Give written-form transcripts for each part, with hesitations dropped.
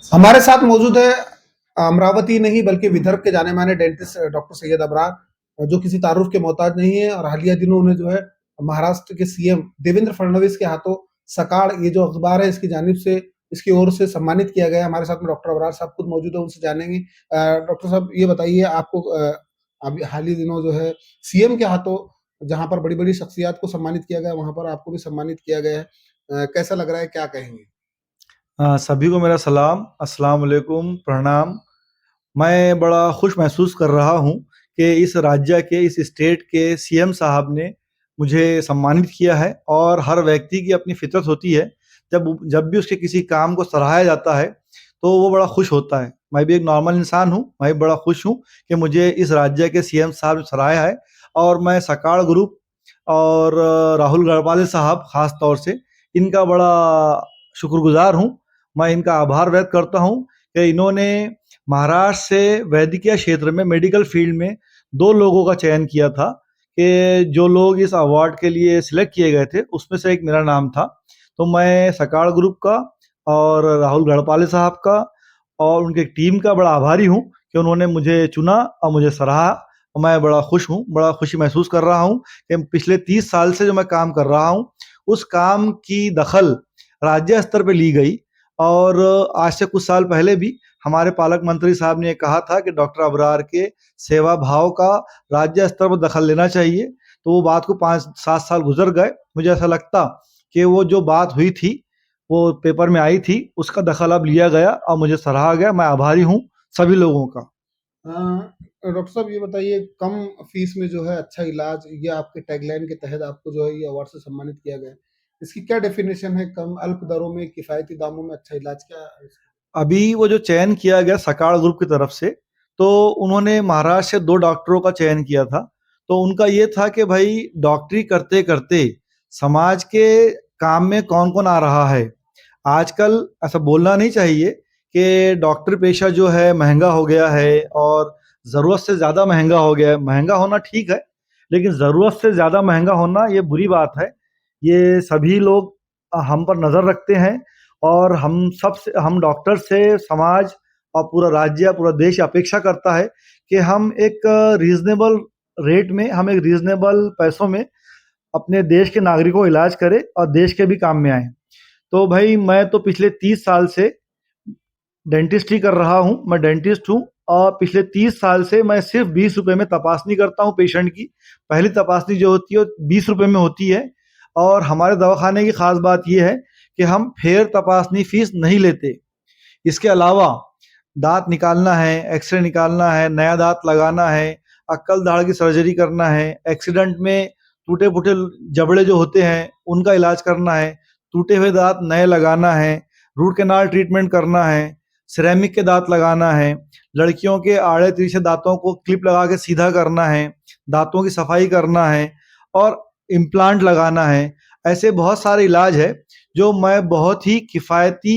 हमारे साथ मौजूद है अमरावती नहीं बल्कि विदर्भ के जाने माने डेंटिस्ट डॉक्टर सैयद अबरार, जो किसी तारुफ के मोहताज नहीं है। और हालिया दिनों उन्हें जो है महाराष्ट्र के सीएम देवेंद्र फडणवीस के हाथों सकाळ ये जो अखबार है इसकी जानिब से इसकी ओर से सम्मानित किया गया। हमारे साथ में डॉक्टर अबरार साहब खुद मौजूद है, उनसे जानेंगे। डॉक्टर साहब ये बताइए, आपको अभी हाल ही दिनों जो है सीएम के हाथों जहां पर बड़ी बड़ी शख्सियात को सम्मानित किया गया, वहां पर आपको भी सम्मानित किया गया है। कैसा लग रहा है, क्या कहेंगे? सभी को मेरा सलाम, अस्सलाम वालेकुम, प्रणाम। मैं बड़ा खुश महसूस कर रहा हूँ कि इस राज्य के, इस स्टेट के सीएम साहब ने मुझे सम्मानित किया है। और हर व्यक्ति की अपनी फितरत होती है, जब जब भी उसके किसी काम को सराहा जाता है तो वो बड़ा खुश होता है। मैं भी एक नॉर्मल इंसान हूँ, मैं भी बड़ा खुश हूँ कि मुझे इस राज्य के सीएम साहब ने सराहा है। और मैं सकाळ ग्रुप और राहुल गढ़पाले साहब खास तौर से इनका बड़ा शुक्रगुजार हूँ। मैं इनका आभार व्यक्त करता हूँ कि इन्होंने महाराष्ट्र से वैद्यकीय क्षेत्र में, मेडिकल फील्ड में 2 लोगों का चयन किया था कि जो लोग इस अवार्ड के लिए सिलेक्ट किए गए थे, उसमें से एक मेरा नाम था। तो मैं सकाळ ग्रुप का और राहुल गढ़पाले साहब का और उनकी टीम का बड़ा आभारी हूँ कि उन्होंने मुझे चुना और मुझे सराहा। और मैं बड़ा खुश हूँ, बड़ा खुशी महसूस कर रहा हूँ कि पिछले 30 साल से जो मैं काम कर रहा हूँ, उस काम की दखल राज्य स्तर पे ली गई। और आज से कुछ साल पहले भी हमारे पालक मंत्री साहब ने कहा था कि डॉक्टर अबरार के सेवा भाव का राज्य स्तर पर दखल लेना चाहिए। तो वो बात को 5-7 साल गुजर गए। मुझे ऐसा लगता कि वो जो बात हुई थी, वो पेपर में आई थी, उसका दखल अब लिया गया और मुझे सराहा गया। मैं आभारी हूँ सभी लोगों का। डॉक्टर साहब ये बताइए, कम फीस में जो है अच्छा इलाज, ये आपके टैगलाइन के तहत आपको जो है ये अवार्ड से सम्मानित किया गया है। इसकी क्या डेफिनेशन है? कम अल्प दरों में किफायती दामों में अच्छा इलाज, क्या है इसका? अभी वो जो चयन किया गया सकाळ ग्रुप की तरफ से, तो उन्होंने महाराष्ट्र से 2 डॉक्टरों का चयन किया था। तो उनका ये था कि भाई डॉक्टरी करते-करते समाज के काम में कौन-कौन आ रहा है। आजकल ऐसा बोलना नहीं चाहिए कि डॉक्टर पेशा जो है महँगा हो गया है और ज़रूरत से ज़्यादा महँगा हो गया है। महँगा होना ठीक है, लेकिन ज़रूरत से ज़्यादा महँगा होना ये बुरी बात है। ये सभी लोग हम पर नज़र रखते हैं और हम डॉक्टर से समाज और पूरा राज्य, पूरा देश अपेक्षा करता है कि हम एक रीज़नेबल रेट में, हम एक रीज़नेबल पैसों में अपने देश के नागरिकों को इलाज करें और देश के भी काम में आएँ। तो भाई मैं तो पिछले 30 साल से डेंटिस्ट्री कर रहा हूँ, मैं डेंटिस्ट हूँ। और पिछले 30 साल से मैं सिर्फ़ ₹20 में तपासनी करता हूँ पेशेंट की। पहली तपासनी जो होती है वो ₹20 में होती है। और हमारे दवाखाने की ख़ास बात ये है कि हम फेयर तपासनी फ़ीस नहीं लेते। इसके अलावा दाँत निकालना है, एक्स-रे निकालना है, नया दाँत लगाना है, अक्कल दाढ़ की सर्जरी करना है, एक्सीडेंट में टूटे-फूटे जबड़े जो होते हैं उनका इलाज करना है, टूटे हुए दाँत नए लगाना है, रूट कैनाल ट्रीटमेंट करना है, सिरेमिक के दाँत लगाना है, लड़कियों के आड़े-तिरछे दाँतों को क्लिप लगा के सीधा करना है, दाँतों की सफाई करना है और इम्प्लांट लगाना है। ऐसे बहुत सारे इलाज है जो मैं बहुत ही किफ़ायती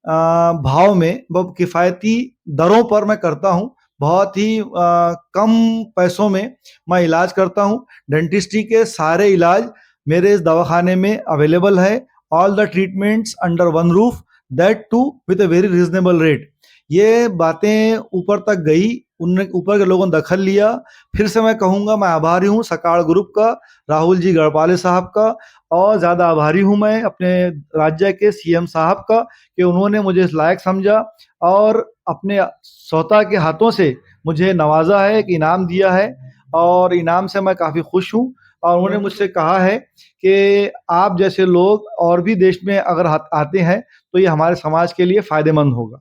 भाव में, किफ़ायती दरों पर मैं करता हूँ। बहुत ही कम पैसों में मैं इलाज करता हूँ। डेंटिस्ट्री के सारे इलाज मेरे इस दवाखाने में अवेलेबल है। All the treatments under one roof, that too with a very reasonable rate. ये बातें ऊपर तक गई, उनने ऊपर के लोगों ने दखल लिया। फिर से मैं कहूँगा, मैं आभारी हूँ सकाळ ग्रुप का, राहुल जी गढ़पाले साहब का। और ज़्यादा आभारी हूँ मैं अपने राज्य के सीएम साहब का कि उन्होंने मुझे इस लायक समझा और अपने स्वतः के हाथों से मुझे नवाजा है, एक इनाम दिया है। और इनाम से मैं काफ़ी खुश हूँ। और उन्होंने मुझसे कहा है कि आप जैसे लोग और भी देश में अगर आते हैं तो ये हमारे समाज के लिए फ़ायदेमंद होगा।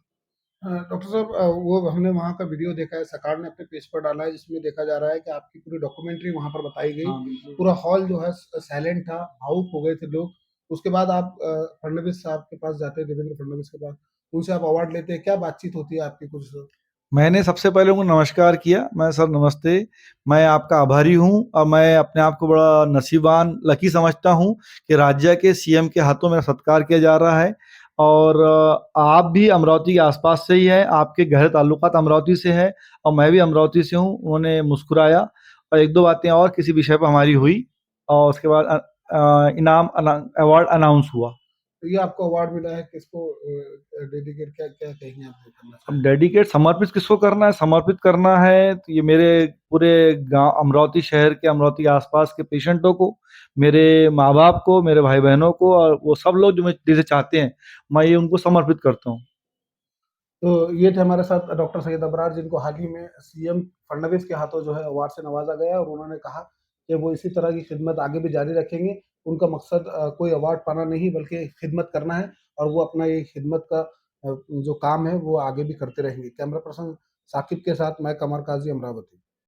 डॉक्टर साहब, वो हमने वहाँ का वीडियो देखा है, सरकार ने अपने पेज पर डाला है, जिसमें देखा जा रहा है कि आपकी पूरी डॉक्यूमेंट्री वहाँ पर बताई गई। हाँ, बिल्कुल। पूरा हॉल जो है साइलेंट था, भावुक हो गए थे लोग। उसके बाद आप फडणवीस साहब के पास जाते हैं, देवेंद्र फडणवीस के पास, उनसे आप अवार्ड लेते हैं, क्या बातचीत होती है आपकी कुछ? मैंने सबसे पहले उनको नमस्कार किया। मैं, सर नमस्ते, मैं आपका आभारी हूँ और मैं अपने आप को बड़ा नसीबान, लकी समझता हूँ कि राज्य के सीएम के हाथों मेरा सत्कार किया जा रहा है। और आप भी अमरावती के आसपास से ही हैं, आपके गहरे ताल्लुकात अमरावती से हैं और मैं भी अमरावती से हूँ। उन्होंने मुस्कुराया और 1-2 बातें और किसी विषय पर हमारी हुई और उसके बाद इनाम अवार्ड अनाउंस हुआ। तो ये आपको अवार्ड मिला है, किसको डेडिकेट, क्या क्या कहेंगे आप करना अब चाहेंगे? डेडिकेट समर्पित किसको करना है? समर्पित करना है तो ये मेरे पूरे गांव अमरावती शहर के, अमरावती के आसपास के पेशेंटों को, मेरे माँ बाप को, मेरे भाई बहनों को, और वो सब लोग जो जिसे चाहते हैं, मैं ये उनको समर्पित करता हूँ। तो ये थे हमारे साथ डॉक्टर सैयद अबरार, जिनको हाल ही में सीएम फडणवीस के हाथों जो है अवार्ड से नवाजा गया, और उन्होंने कहा कि वो इसी तरह की खिदमत आगे भी जारी रखेंगे। उनका मकसद कोई अवार्ड पाना नहीं बल्कि खिदमत करना है, और वो अपना ये खिदमत का जो काम है वो आगे भी करते रहेंगे। कैमरा पर्सन साकिब के साथ मैं कमर काजी, अमरावती।